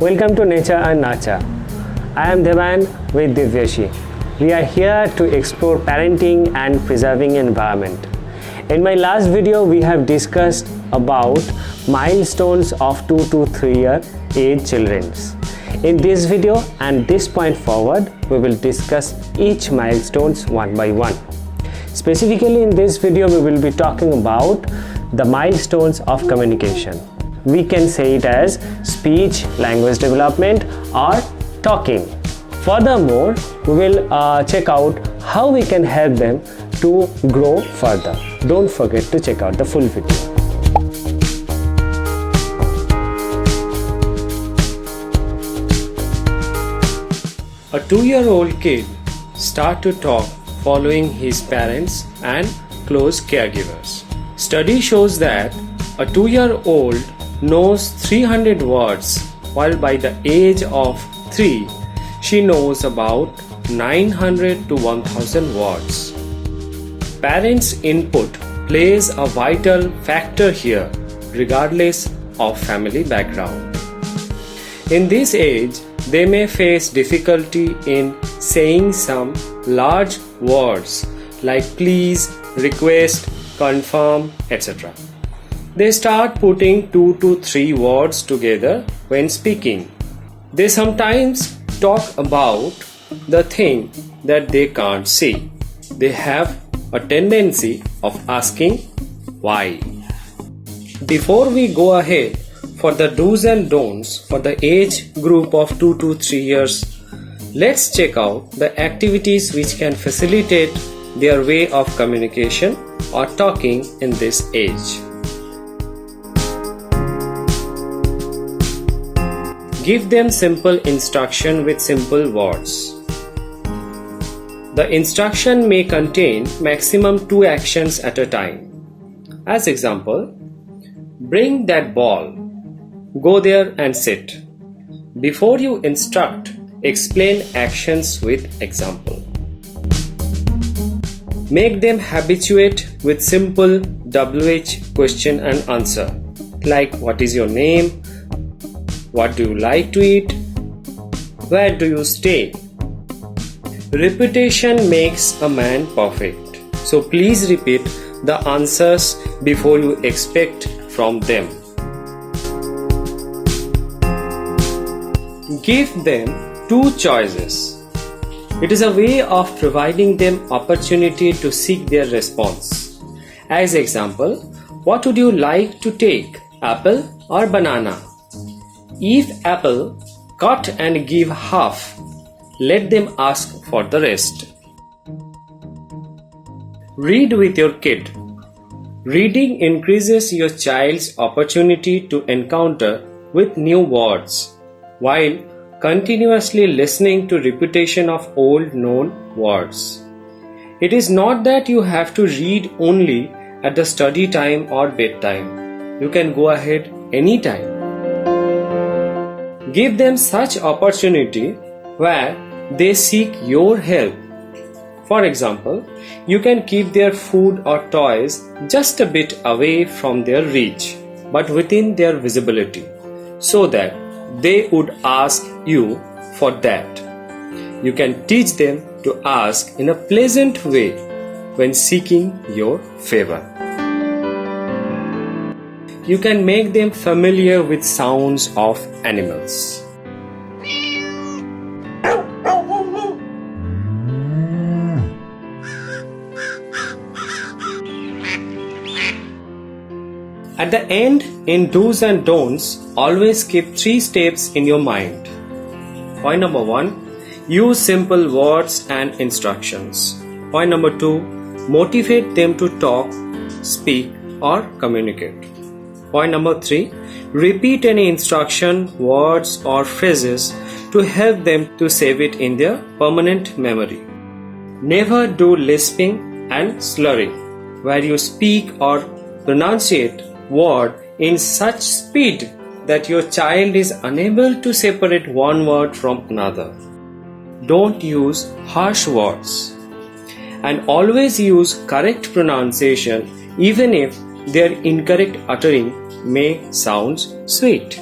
Welcome to Nature and Nurture. I am Devan with Divyashi. We are here to explore parenting and preserving environment. In my last video, we have discussed about milestones of 2 to 3 year age children. In this video and this point forward, we will discuss each milestones one by one. Specifically in this video, we will be talking about the milestones of communication. We can say it as speech, language development or talking. Furthermore, we will check out how we can help them to grow further. Don't forget to check out the full video. A 2-year-old kid starts to talk following his parents and close caregivers. Study shows that a 2-year-old knows 300 words, while by the age of 3, she knows about 900 to 1000 words. Parents' input plays a vital factor here, regardless of family background. In this age, they may face difficulty in saying some large words like please, request, confirm, etc. They start putting 2 to 3 words together when speaking. They sometimes talk about the thing that they can't see. They have a tendency of asking why. Before we go ahead for the do's and don'ts for the age group of 2 to 3 years, let's check out the activities which can facilitate their way of communication or talking in this age. Give them simple instruction with simple words. The instruction may contain maximum 2 actions at a time. As example, bring that ball. Go there and sit. Before you instruct, explain actions with example. Make them habituate with simple WH question and answer, like what is your name? What do you like to eat? Where do you stay? Repetition makes a man perfect. So please repeat the answers before you expect from them. Give them 2 choices. It is a way of providing them opportunity to seek their response. As example, what would you like to take? Apple or banana? If apple, cut and give half. Let them ask for the rest. Read with your kid. Reading increases your child's opportunity to encounter with new words, while continuously listening to repetition of old known words. It is not that you have to read only at the study time or bedtime. You can go ahead anytime. Give them such opportunity where they seek your help. For example, you can keep their food or toys just a bit away from their reach, but within their visibility, so that they would ask you for that. You can teach them to ask in a pleasant way when seeking your favor. You can make them familiar with sounds of animals. At the end, in do's and don'ts, always keep 3 steps in your mind. Point number 1, use simple words and instructions. Point number 2, motivate them to talk, speak or communicate. Point number 3, repeat any instruction, words or phrases to help them to save it in their permanent memory. Never do lisping and slurring, where you speak or pronunciate word in such speed that your child is unable to separate one word from another. Don't use harsh words. And always use correct pronunciation even if their incorrect uttering may sound sweet.